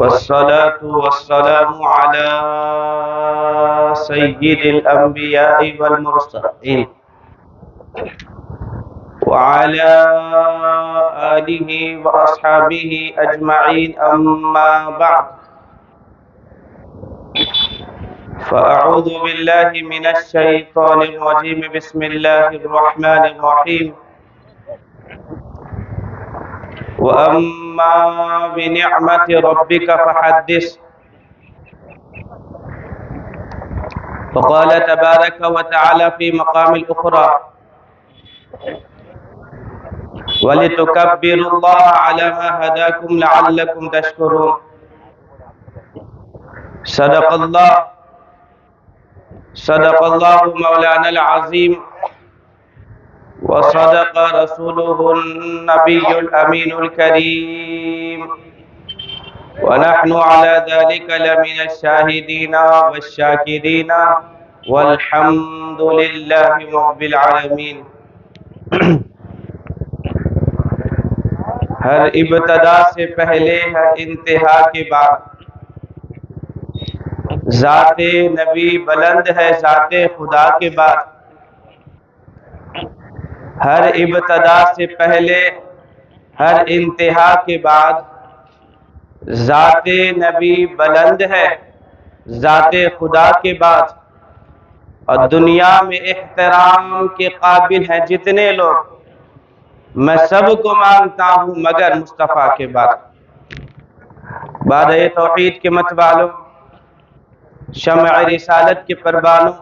والصلاة والسلام على سيد الأنبياء والمرسلين وعلى آله وأصحابه أجمعين، أما بعد، فأعوذ بالله من الشيطان الرجيم. بسم الله الرحمن الرحيم. وأما بنعمة ربك فحدث. وقال تبارك وتعالى في مقام الأخرى: وَلِتُكَبِّرُوا اللَّهَ عَلَى مَا هَدَاكُمْ لَعَلَّكُمْ تَشْكُرُونَ. صدق الله مولانا العظيم، وصدق رسوله النبي الأمين الكريم، ونحن على ذلك لمن الشاهدين والشاكرين، والحمد لله رب العالمين. ہر ابتدا سے پہلے، ہر انتہا کے بعد، ذات نبی بلند ہے ذات خدا کے بعد. ہر ابتدا سے پہلے، ہر انتہا کے بعد، ذات نبی بلند ہے ذات خدا کے بعد. اور دنیا میں احترام کے قابل ہیں جتنے لوگ، میں سب کو مانتا ہوں مگر مصطفیٰ کے بعد. بادۂ توحید کے مت والوں، شمع رسالت کے پروانوں،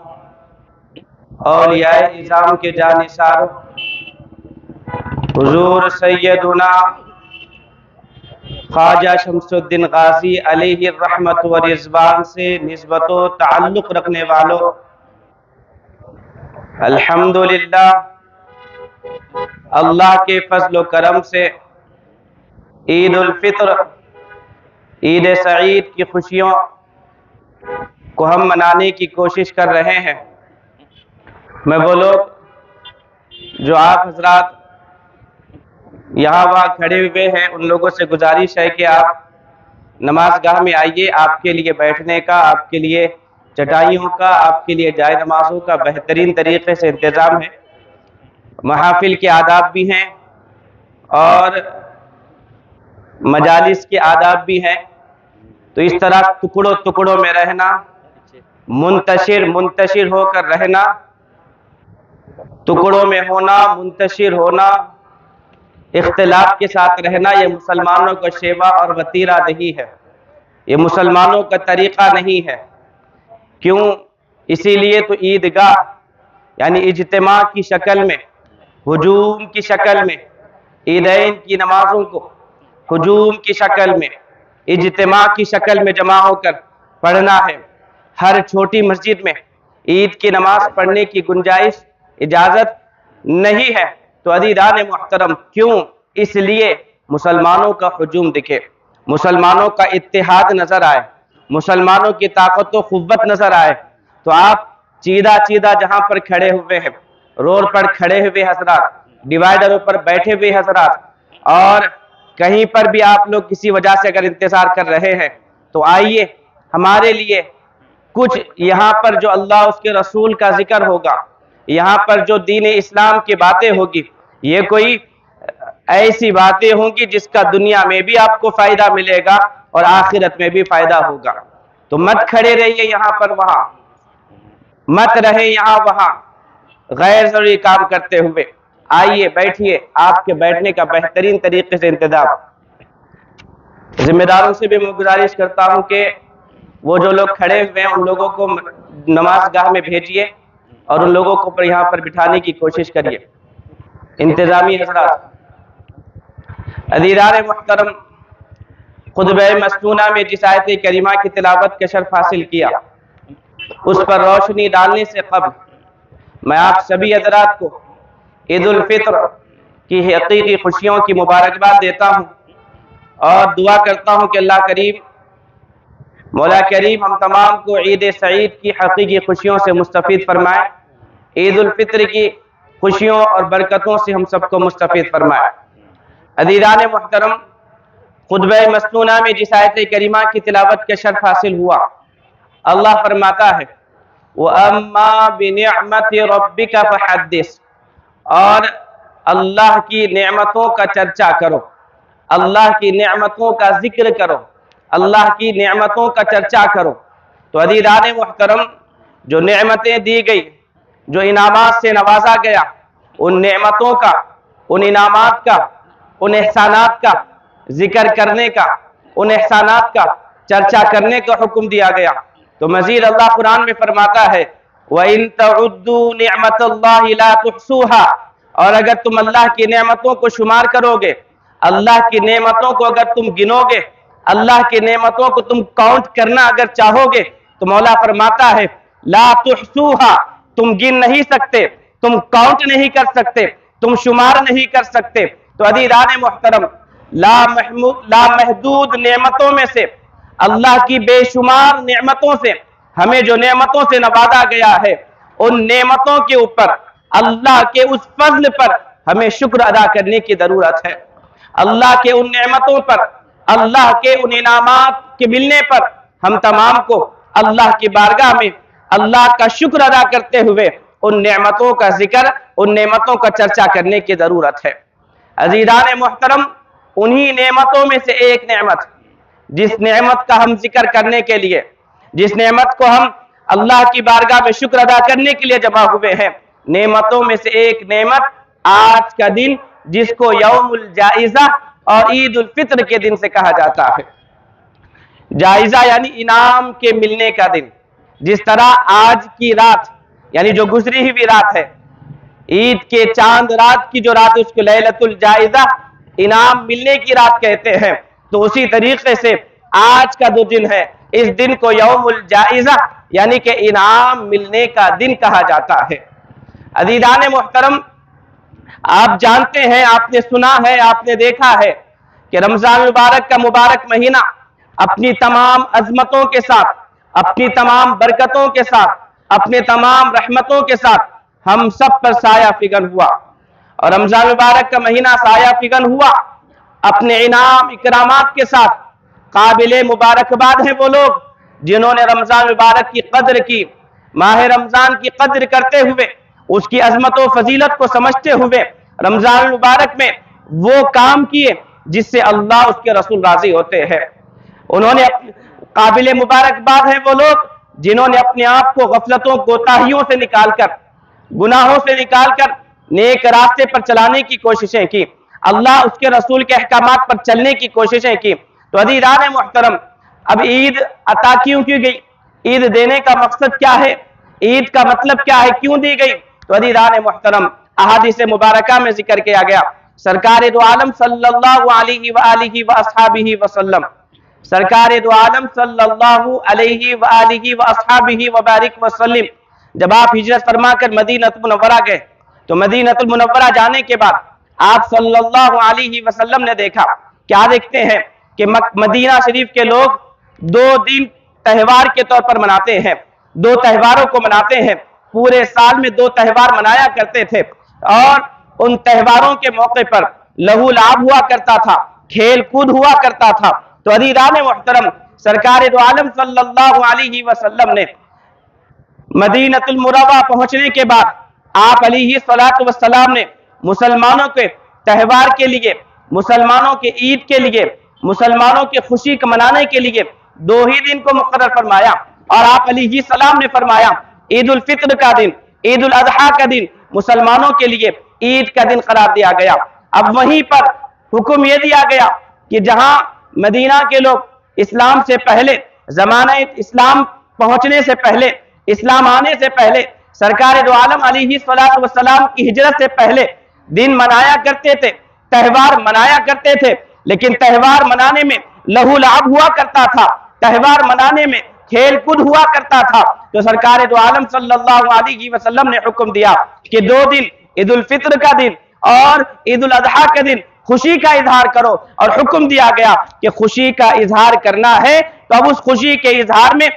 اولیاء اعظام کے جانثاروں، حضور سیدنا خواجہ شمس الدین غازی علیہ الرحمت و رضوان سے نسبت و تعلق رکھنے والوں، الحمدللہ اللہ کے فضل و کرم سے عید الفطر، عید سعید کی خوشیوں کو ہم منانے کی کوشش کر رہے ہیں. میں وہ لوگ جو آپ حضرات یہاں وہاں کھڑے ہوئے ہیں، ان لوگوں سے گزارش ہے کہ آپ نماز گاہ میں آئیے. آپ کے لیے بیٹھنے کا، آپ کے لیے چٹائیوں کا، آپ کے لیے جائے نمازوں کا بہترین طریقے سے انتظام ہے. محافل کے آداب بھی ہیں اور مجالس کے آداب بھی ہیں. تو اس طرح ٹکڑوں ٹکڑوں میں رہنا، منتشر ہو کر رہنا، ٹکڑوں میں ہونا، منتشر ہونا، اختلاف کے ساتھ رہنا، یہ مسلمانوں کا شیوا اور وتیرہ نہیں ہے، یہ مسلمانوں کا طریقہ نہیں ہے. کیوں؟ اسی لیے تو عیدگاہ یعنی اجتماع کی شکل میں، ہجوم کی شکل میں، عیدین کی نمازوں کو ہجوم کی شکل میں، اجتماع کی شکل میں جمع ہو کر پڑھنا ہے. ہر چھوٹی مسجد میں عید کی نماز پڑھنے کی گنجائش، اجازت نہیں ہے. تو عزیزان محترم، کیوں؟ اس لیے مسلمانوں کا ہجوم دکھے، مسلمانوں کا اتحاد نظر آئے، مسلمانوں کی طاقت و قوت نظر آئے. تو آپ چیدہ جہاں پر کھڑے ہوئے ہیں، روڈ پر کھڑے ہوئے حضرات، ڈیوائیڈروں پر بیٹھے ہوئے حضرات، اور کہیں پر بھی آپ لوگ کسی وجہ سے اگر انتظار کر رہے ہیں تو آئیے. ہمارے لیے کچھ یہاں پر جو اللہ اس کے رسول کا ذکر ہوگا، یہاں پر جو دین اسلام کی باتیں ہوگی، یہ کوئی ایسی باتیں ہوں گی جس کا دنیا میں بھی آپ کو فائدہ ملے گا اور آخرت میں بھی فائدہ ہوگا. تو مت کھڑے رہیے یہاں پر وہاں، مت رہے یہاں وہاں غیر ضروری کام کرتے ہوئے. آئیے، بیٹھیے. آپ کے بیٹھنے کا بہترین طریقے سے انتظام. ذمہ داروں سے بھی میں گزارش کرتا ہوں کہ وہ جو لوگ کھڑے ہوئے ہیں ان لوگوں کو نماز گاہ میں بھیجیے اور ان لوگوں کو یہاں پر بٹھانے کی کوشش کریے. انتظامی حضرات، عزیزان محترم، خطبہ مسنونہ میں جس آیت کریمہ کی تلاوت کا شرف حاصل کیا، اس پر روشنی ڈالنے سے قبل میں آپ سبھی حضرات کو عید الفطر کی حقیقی خوشیوں کی مبارکباد دیتا ہوں اور دعا کرتا ہوں کہ اللہ کریم، مولا کریم ہم تمام کو عید سعید کی حقیقی خوشیوں سے مستفید فرمائے، عید الفطر کی خوشیوں اور برکتوں سے ہم سب کو مستفید فرمائے. عزیزان محترم، خطبہ مسنونہ میں جس آیت کریمہ کی تلاوت کا شرف حاصل ہوا، اللہ فرماتا ہے وَأَمَّا بِنِعْمَةِ رَبِّكَ فَحَدِّثْ، اور اللہ کی نعمتوں کا چرچا کرو، اللہ کی نعمتوں کا ذکر کرو، اللہ کی نعمتوں کا چرچا کرو۔ تو عزیزان محترم، جو نعمتیں دی گئی، جو انعامات سے نوازا گیا، ان نعمتوں کا، ان انعامات کا، ان احسانات کا ذکر کرنے کا، ان احسانات کا چرچا کرنے کا حکم دیا گیا۔ تو مزید اللہ قرآن میں فرماتا ہے وَإِن تَعُدُّوا نِعْمَةَ اللَّهِ لَا تُحْصُوهَا، اور اگر تم اللہ کی نعمتوں کو شمار کرو گے، اللہ کی نعمتوں کو اگر تم گنو گے، اللہ کی نعمتوں کو تم کاؤنٹ کرنا اگر چاہو گے، تو مولا فرماتا ہے لا تحصوها، تم گن نہیں سکتے، تم کاؤنٹ نہیں کر سکتے، تم شمار نہیں کر سکتے۔ تو عزیزان محترم، لا محدود نعمتوں میں سے، اللہ کی بے شمار نعمتوں سے، ہمیں جو نعمتوں سے نوازا گیا ہے، ان نعمتوں کے اوپر، اللہ کے اس فضل پر ہمیں شکر ادا کرنے کی ضرورت ہے۔ اللہ کے ان نعمتوں پر، اللہ کے ان انعامات کے ملنے پر ہم تمام کو اللہ کی بارگاہ میں اللہ کا شکر ادا کرتے ہوئے ان نعمتوں کا ذکر، ان نعمتوں کا چرچا کرنے کی ضرورت ہے۔ عزیزان محترم، انہی نعمتوں میں سے ایک نعمت، جس نعمت کا ہم ذکر کرنے کے لیے، جس نعمت کو ہم اللہ کی بارگاہ میں شکر ادا کرنے کے لیے جمع ہوئے ہیں، نعمتوں میں سے ایک نعمت آج کا دن، جس کو یوم الجائزہ اور عید الفطر کے دن سے کہا جاتا ہے۔ جائزہ یعنی انعام کے ملنے کا دن، جس طرح آج کی رات یعنی جو گزری ہوئی رات ہے، عید کے چاند رات کی جو رات، اس کو لیلۃ الجائزہ، انعام ملنے کی رات کہتے ہیں، تو اسی طریقے سے آج کا جو دن ہے، اس دن کو یوم الجائزہ یعنی کہ انعام ملنے کا دن کہا جاتا ہے۔ عزیزان محترم، آپ جانتے ہیں، آپ نے سنا ہے، آپ نے دیکھا ہے کہ رمضان مبارک کا مبارک مہینہ اپنی تمام عظمتوں کے ساتھ، اپنی تمام برکتوں کے ساتھ، اپنے تمام رحمتوں کے ساتھ ہم سب پر سایہ فگن ہوا، اور رمضان مبارک کا مہینہ سایہ فگن ہوا اپنے انعام اکرامات کے ساتھ۔ قابل مبارکباد ہیں وہ لوگ جنہوں نے رمضان مبارک کی قدر کی، ماہ رمضان کی قدر کرتے ہوئے، اس کی عظمت و فضیلت کو سمجھتے ہوئے رمضان مبارک میں وہ کام کیے جس سے اللہ اس کے رسول راضی ہوتے ہیں۔ انہوں نے قابل مبارکباد ہیں وہ لوگ جنہوں نے اپنے آپ کو غفلتوں کوتاہیوں سے نکال کر، گناہوں سے نکال کر نیک راستے پر چلانے کی کوششیں کی، اللہ اس کے رسول کے احکامات پر چلنے کی کوششیں کی۔ تو عزیزان محترم، اب عید عطا کیوں کی گئی؟ عید دینے کا مقصد کیا ہے؟ عید کا مطلب کیا ہے؟ کیوں دی گئی؟ تو عزیزان محترم، احادیث مبارکہ میں ذکر کیا گیا، سرکار دو عالم صلی اللہ علیہ وآلہ وآصحابہ وسلم، سرکار دو عالم صلی اللہ علیہ وآلہ وآصحابہ وبارک وسلم جب آپ ہجرت فرما کر مدینہ منورہ گئے، تو مدینہ منورہ جانے کے بعد آپ صلی اللہ علیہ وسلم نے دیکھا، کیا دیکھتے ہیں کہ مدینہ شریف کے لوگ 2 دن تہوار کے طور پر مناتے ہیں، 2 تہواروں کو مناتے ہیں، پورے سال میں 2 تہوار منایا کرتے تھے، اور ان تہواروں کے موقع پر لہو لعب ہوا کرتا تھا، کھیل کود ہوا کرتا تھا۔ تو عزیزان محترم، سرکار دو عالم صلی اللہ علیہ وسلم نے مدینہ المنورہ پہنچنے کے بعد آپ علیہ السلام نے مسلمانوں کے تہوار کے لیے، مسلمانوں کے عید کے لیے، مسلمانوں کے خوشی کو منانے کے لیے 2 ہی دن کو مقرر فرمایا، اور آپ علیہ السلام نے فرمایا عید الفطر کا دن، عید الاضحیٰ کا دن مسلمانوں کے لیے عید کا دن قرار دیا گیا۔ اب وہیں پر حکم یہ دیا گیا کہ جہاں مدینہ کے لوگ اسلام سے پہلے، زمانہ اسلام پہنچنے سے پہلے، اسلام آنے سے پہلے، سرکار دو عالم علیہ السلام کی ہجرت سے پہلے دن منایا کرتے تھے، تہوار منایا کرتے تھے، لیکن تہوار منانے میں لہو لعب ہوا کرتا تھا، تہوار منانے میں کھیل کود ہوا کرتا تھا۔ تو سرکار دو عالم صلی اللہ علیہ وسلم نے حکم دیا کہ 2 دن، عید الفطر کا دن اور عید الاضحیٰ کا دن، خوشی کا اظہار کرو، اور حکم دیا گیا کہ خوشی کا اظہار کرنا ہے تو اب اس خوشی کے اظہار میں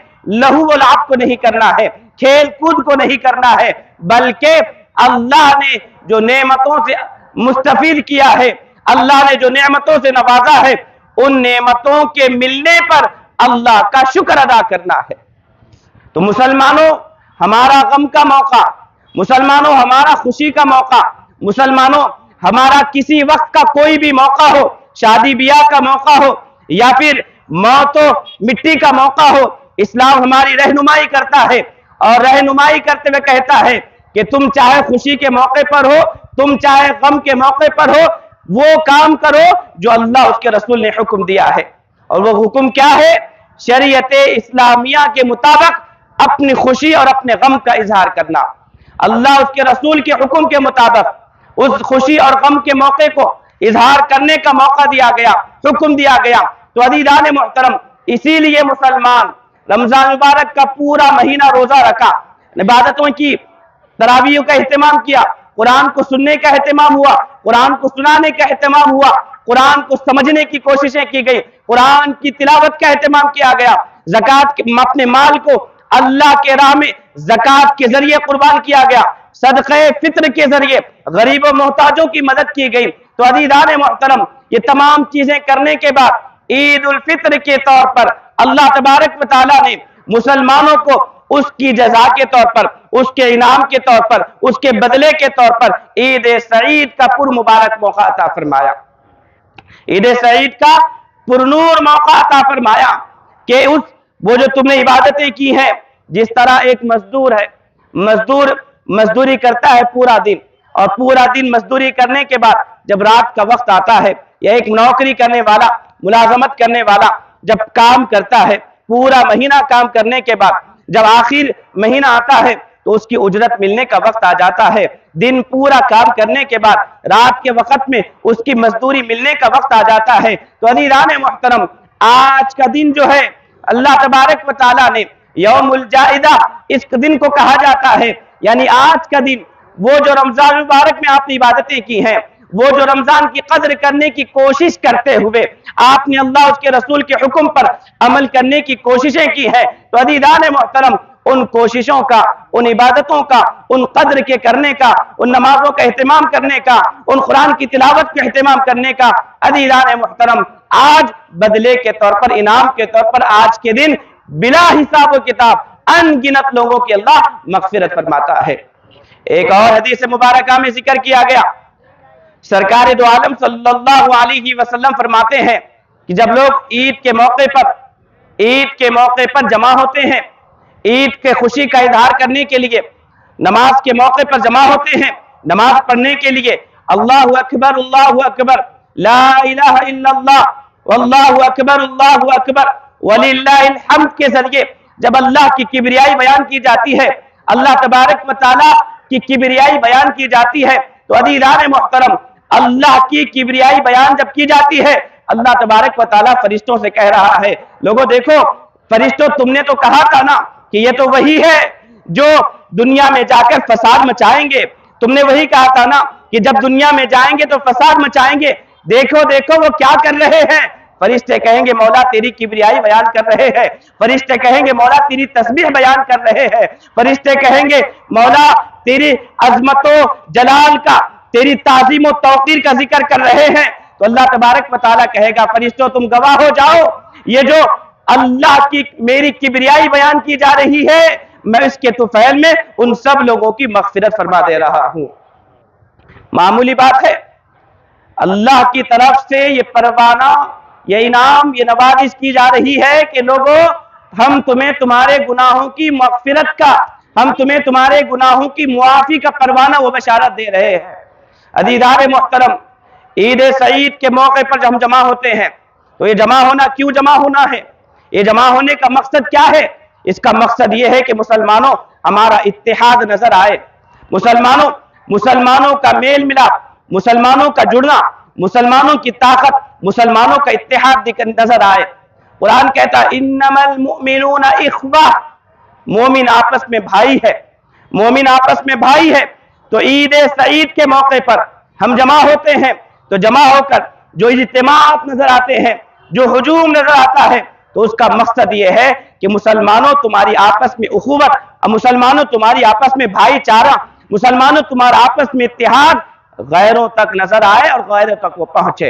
لہو و لعب کو نہیں کرنا ہے، کھیل کود کو نہیں کرنا ہے، بلکہ اللہ نے جو نعمتوں سے مستفید کیا ہے، اللہ نے جو نعمتوں سے نوازا ہے، ان نعمتوں کے ملنے پر اللہ کا شکر ادا کرنا ہے۔ تو مسلمانوں، ہمارا غم کا موقع، مسلمانوں ہمارا خوشی کا موقع، مسلمانوں ہمارا کسی وقت کا کوئی بھی موقع ہو، شادی بیاہ کا موقع ہو یا پھر موت و مٹی کا موقع ہو، اسلام ہماری رہنمائی کرتا ہے اور رہنمائی کرتے ہوئے کہتا ہے کہ تم چاہے خوشی کے موقع پر ہو، تم چاہے غم کے موقع پر ہو، وہ کام کرو جو اللہ اس کے رسول نے حکم دیا ہے۔ اور وہ حکم کیا ہے؟ شریعت اسلامیہ کے مطابق اپنی خوشی اور اپنے غم کا اظہار کرنا۔ اللہ اس کے رسول کے حکم کے مطابق اس خوشی اور غم کے موقع کو اظہار کرنے کا موقع دیا گیا، حکم دیا گیا۔ تو عزیزان محترم، اسی لیے مسلمان رمضان مبارک کا پورا مہینہ روزہ رکھا، عبادتوں کی، تراویح کا اہتمام کیا، قرآن کو سننے کا اہتمام ہوا، قرآن کو سنانے کا اہتمام ہوا، قرآن کو سمجھنے کی کوششیں کی گئی، قرآن کی تلاوت کا اہتمام کیا گیا، زکوٰۃ اپنے مال کو اللہ کے راہ میں زکوٰۃ کے ذریعے قربان کیا گیا، صدقہ فطر کے ذریعے غریب و محتاجوں کی مدد کی گئی۔ تو عزیزان محترم، یہ تمام چیزیں کرنے کے بعد عید الفطر کے طور پر اللہ تبارک و تعالیٰ نے مسلمانوں کو اس کی جزا کے طور پر، اس کے انعام کے طور پر، اس کے بدلے کے طور پر عید سعید کا پر مبارک موقع عطا فرمایا، عید سعید کا پرنور موقع عطا فرمایا کہ وہ جو تم نے عبادتیں کی ہیں، جس طرح ایک مزدور ہے، مزدوری کرتا ہے پورا دن، اور پورا دن مزدوری کرنے کے بعد جب رات کا وقت آتا ہے، یا ایک نوکری کرنے والا، ملازمت کرنے والا جب کام کرتا ہے، پورا مہینہ کام کرنے کے بعد جب آخر مہینہ آتا ہے تو اس کی اجرت ملنے کا وقت آ جاتا ہے، دن پورا کام کرنے کے بعد رات کے وقت میں اس کی مزدوری ملنے کا وقت آ جاتا ہے۔ تو عزیزان محترم، آج کا دن جو ہے اللہ تبارک و تعالیٰ نے یوم الجائزہ اس دن کو کہا جاتا ہے، یعنی آج کا دن وہ جو رمضان مبارک میں آپ نے عبادتیں کی ہیں، وہ جو رمضان کی قدر کرنے کی کوشش کرتے ہوئے آپ نے اللہ اس کے رسول کے حکم پر عمل کرنے کی کوششیں کی ہیں، تو عزیزان محترم، ان کوششوں کا، ان عبادتوں کا، ان قدر کے کرنے کا، ان نمازوں کا اہتمام کرنے کا، ان قرآن کی تلاوت کا اہتمام کرنے کا، عزیزان محترم، آج بدلے کے طور پر، انعام کے طور پر آج کے دن بلا حساب و کتاب ان گنت لوگوں کی اللہ مغفرت فرماتا ہے۔ ایک اور حدیث مبارکہ میں ذکر کیا گیا، سرکار دو عالم صلی اللہ علیہ وسلم فرماتے ہیں کہ جب لوگ عید کے موقع پر جمع ہوتے ہیں، عید کے خوشی کا اظہار کرنے کے لیے نماز کے موقع پر جمع ہوتے ہیں، نماز پڑھنے کے لیے اللہ اکبر لا الہ الا اللہ واللہ اکبر وللہ الحمد کے ذریعے جب اللہ کی کبریائی بیان کی جاتی ہے، اللہ تبارک و تعالیٰ کی کبریائی بیان کی جاتی ہے، تو عزیزان محترم، اللہ کی کبریائی بیان جب کی جاتی ہے، اللہ تبارک و تعالیٰ فرشتوں سے کہہ رہا ہے، لوگوں دیکھو فرشتوں، تم نے تو کہا تھا نا کہ یہ تو وہی ہے جو دنیا میں جا کر فساد مچائیں گے، تم نے وہی کہا تھا نا کہ جب دنیا میں جائیں گے تو فساد مچائیں گے، دیکھو وہ کیا کر رہے ہیں۔ فرشتے کہیں گے مولا تیری کبریائی بیان کر رہے ہیں، فرشتے کہیں گے مولا تیری تسبیح بیان کر رہے ہیں، فرشتے کہیں گے مولا تیری عظمت و جلال کا، تیری تعظیم و توقیر کا ذکر کر رہے ہیں، تو اللہ تبارک و تعالیٰ کہے گا فرشتوں تم گواہ ہو جاؤ، یہ جو اللہ کی میری کبریائی بیان کی جا رہی ہے، میں اس کے طفیل میں ان سب لوگوں کی مغفرت فرما دے رہا ہوں۔ معمولی بات ہے، اللہ کی طرف سے یہ پروانہ، یہ انعام، یہ نوازش کی جا رہی ہے کہ لوگوں ہم تمہیں تمہارے گناہوں کی مغفرت کا، ہم تمہیں تمہارے گناہوں کی معافی کا پروانہ و بشارت دے رہے ہیں۔ عزیزان محترم، عید سعید کے موقع پر جب ہم جمع ہوتے ہیں تو یہ جمع ہونا کیوں جمع ہونا ہے؟ یہ جمع ہونے کا مقصد کیا ہے؟ اس کا مقصد یہ ہے کہ مسلمانوں ہمارا اتحاد نظر آئے، مسلمانوں کا میل ملاپ، مسلمانوں کا جڑنا، مسلمانوں کی طاقت، مسلمانوں کا اتحاد نظر آئے۔ قرآن کہتا ہے انما المؤمنون اخوہ، مومن آپس میں بھائی ہے، مومن آپس میں بھائی ہے۔ تو عید سعید کے موقع پر ہم جمع ہوتے ہیں، تو جمع ہو کر جو اجتماعات نظر آتے ہیں، جو ہجوم نظر آتا ہے، تو اس کا مقصد یہ ہے کہ مسلمانوں تمہاری آپس میں اخوت، مسلمانوں تمہاری آپس میں بھائی چارہ، مسلمانوں تمہارا آپس میں اتحاد غیروں تک نظر آئے اور غیروں تک وہ پہنچے۔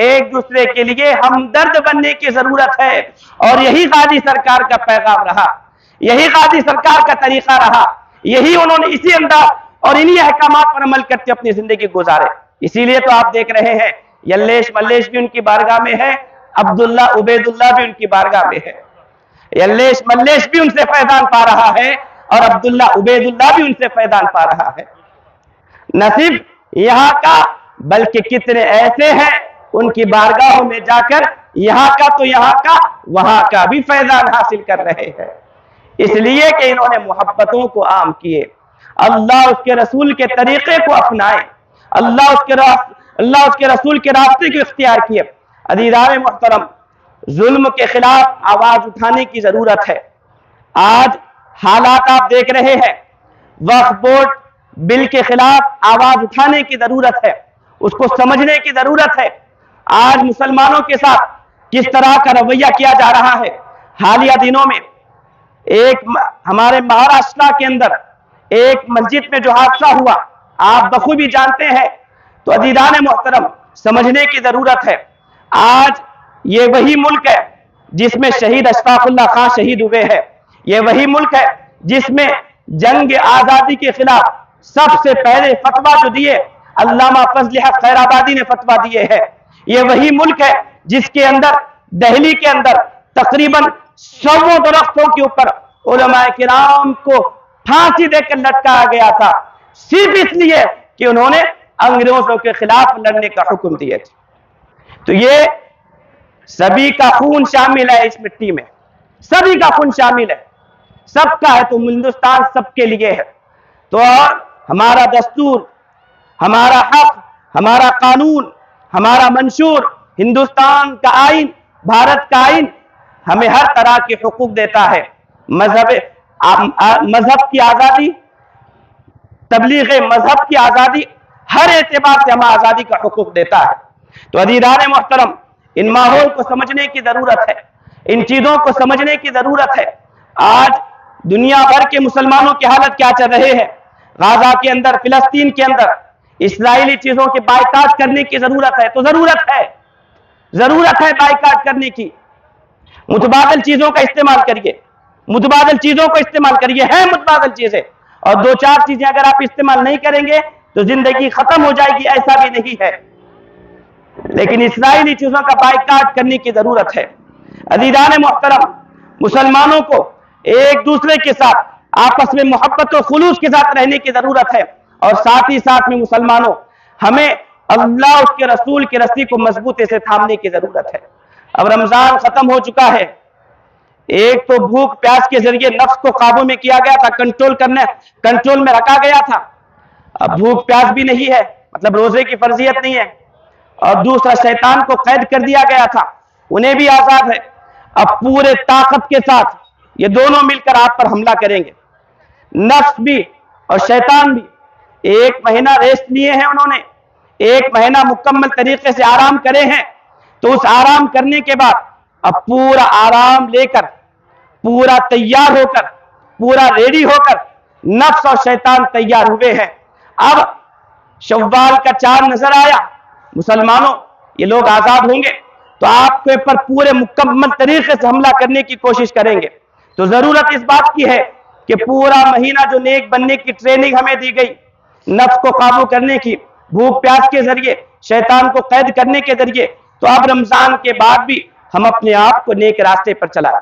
ایک دوسرے کے لیے ہمدرد بننے کی ضرورت ہے، اور یہی غازی سرکار کا پیغام رہا، یہی غازی سرکار کا طریقہ رہا، یہی انہوں نے اسی انداز اور انہی احکامات پر عمل کرتے اپنی زندگی گزارے۔ اسی لیے تو آپ دیکھ رہے ہیں یلیش ملیش بھی ان کی بارگاہ میں ہے، عبداللہ عبیداللہ بھی ان کی بارگاہ میں ہے، یلیش ملیش بھی ان سے فیضان پا رہا ہے اور عبداللہ عبیداللہ بھی ان سے فیضان پا رہا ہے۔ نہ صرف یہاں کا بلکہ کتنے ایسے ہیں ان کی بارگاہوں میں جا کر یہاں کا تو یہاں کا وہاں کا بھی فیضان حاصل کر رہے ہیں، اس لیے کہ انہوں نے محبتوں کو عام کیے، اللہ اس کے رسول کے طریقے کو اپنائے، اللہ اس کے رسول کے راستے کو اختیار کیے۔ عزیزان محترم، ظلم کے خلاف آواز اٹھانے کی ضرورت ہے۔ آج حالات آپ دیکھ رہے ہیں، وقف بورڈ بل کے خلاف آواز اٹھانے کی ضرورت ہے، اس کو سمجھنے کی ضرورت ہے۔ آج مسلمانوں کے ساتھ کس طرح کا رویہ کیا جا رہا ہے۔ حالیہ دنوں میں ایک ہمارے مہاراشٹر کے اندر ایک مسجد میں جو حادثہ ہوا آپ بخوبی جانتے ہیں، تو عزیزان محترم سمجھنے کی ضرورت ہے۔ آج یہ وہی ملک ہے جس میں شہید اشفاق اللہ خان شہید ہوئے ہیں، یہ وہی ملک ہے جس میں جنگ آزادی کے خلاف سب سے پہلے فتویٰ جو دیے علامہ فضل حق خیر آبادی نے فتویٰ دیے ہیں، یہ وہی ملک ہے جس کے اندر دہلی کے اندر تقریباً 100 درختوں کے اوپر علماء کرام کو پھانسی دے کر لٹکایا گیا تھا، صرف اس لیے کہ انہوں نے انگریزوں کے خلاف لڑنے کا حکم دیا تھا۔ تو یہ سبھی کا خون شامل ہے، اس مٹی میں سبھی کا خون شامل ہے، سب کا ہے، تو ہندوستان سب کے لیے ہے۔ تو ہمارا دستور، ہمارا حق، ہمارا قانون، ہمارا منشور، ہندوستان کا آئین، بھارت کا آئین ہمیں ہر طرح کے حقوق دیتا ہے، مذہب کی آزادی، تبلیغ مذہب کی آزادی، ہر اعتبار سے ہمیں آزادی کا حقوق دیتا ہے۔ تو عزیزان محترم، ان ماحول کو سمجھنے کی ضرورت ہے، ان چیزوں کو سمجھنے کی ضرورت ہے۔ آج دنیا بھر کے مسلمانوں کی حالت کیا چل رہے ہیں، غزہ کے اندر، فلسطین کے اندر اسرائیلی چیزوں کے بائیکاٹ کرنے کی ضرورت ہے، تو ضرورت ہے بائیکاٹ کرنے کی۔ متبادل چیزوں کا استعمال کریے، متبادل چیزوں کو استعمال کریے، ہیں متبادل چیزیں، اور 2-4 چیزیں اگر آپ استعمال نہیں کریں گے تو زندگی ختم ہو جائے گی، ایسا بھی نہیں ہے، لیکن اسرائیلی چیزوں کا بائیکاٹ کرنے کی ضرورت ہے۔ عزیزان محترم، مسلمانوں کو ایک دوسرے کے ساتھ آپس میں محبت و خلوص کے ساتھ رہنے کی ضرورت ہے، اور ساتھ ہی ساتھ میں مسلمانوں ہمیں اللہ اس کے رسول کی رسی کو مضبوطی سے تھامنے کی ضرورت ہے۔ اب رمضان ختم ہو چکا ہے، ایک تو بھوک پیاس کے ذریعے نفس کو قابو میں کیا گیا تھا، کنٹرول میں رکھا گیا تھا، اب بھوک پیاس بھی نہیں ہے، مطلب روزے کی فرضیت نہیں ہے، اور دوسرا شیطان کو قید کر دیا گیا تھا، انہیں بھی آزاد ہے۔ اب پورے طاقت کے ساتھ یہ دونوں مل کر آپ پر حملہ کریں گے، نفس بھی اور شیطان بھی۔ 1 مہینہ ریسٹ لیے ہیں انہوں نے، 1 مہینہ مکمل طریقے سے آرام کرے ہیں، تو اس آرام کرنے کے بعد اب پورا آرام لے کر، پورا تیار ہو کر، پورا ریڈی ہو کر نفس اور شیطان تیار ہوئے ہیں۔ اب شوال کا چاند نظر آیا، مسلمانوں یہ لوگ آزاد ہوں گے تو آپ کے اوپر پورے مکمل طریقے سے حملہ کرنے کی کوشش کریں گے۔ تو ضرورت اس بات کی ہے کہ پورا مہینہ جو نیک بننے کی ٹریننگ ہمیں دی گئی، نفس کو قابو کرنے کی، بھوک پیاس کے ذریعے، شیطان کو قید کرنے کے ذریعے، تو اب رمضان کے بعد بھی ہم اپنے آپ کو نیک راستے پر چلائیں،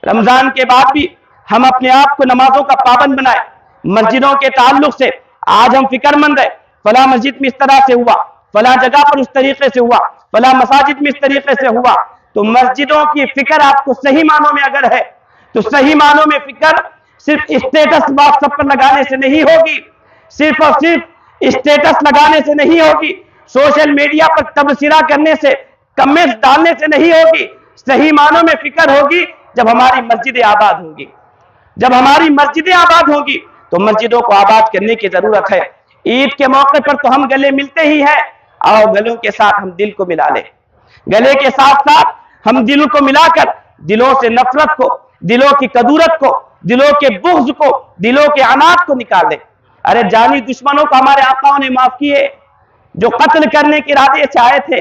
رمضان کے بعد بھی ہم اپنے آپ کو نمازوں کا پابند بنائیں۔ مسجدوں کے تعلق سے آج ہم فکر مند ہیں، فلاں مسجد میں اس طرح سے ہوا، فلاں جگہ پر اس طریقے سے ہوا، فلاں مساجد میں اس طریقے سے ہوا، تو مسجدوں کی فکر آپ کو صحیح معنوں میں اگر ہے تو صحیح معنوں میں فکر صرف اسٹیٹس واٹس ایپ پر لگانے سے نہیں ہوگی، صرف اور صرف اسٹیٹس لگانے سے نہیں ہوگی، سوشل میڈیا پر تبصرہ کرنے سے، کمنٹس ڈالنے سے نہیں ہوگی۔ صحیح معنوں میں فکر ہوگی جب ہماری مسجدیں آباد ہوں گی، جب ہماری مسجدیں آباد ہوں گی تو مسجدوں کو آباد کرنے کی ضرورت ہے۔ عید کے موقع پر تو ہم گلے ملتے ہی ہیں، آؤ گلوں کے ساتھ ہم دل کو ملا لیں، گلے کے ساتھ ساتھ ہم دل کو ملا کر دلوں سے نفرت کو، دلوں کی کدورت کو، دلوں کے بغض کو، دلوں کے عناد کو نکال دیں۔ ارے جانی دشمنوں کو ہمارے آقاؤں نے معاف کیے، جو قتل کرنے کے ارادے سے آئے تھے،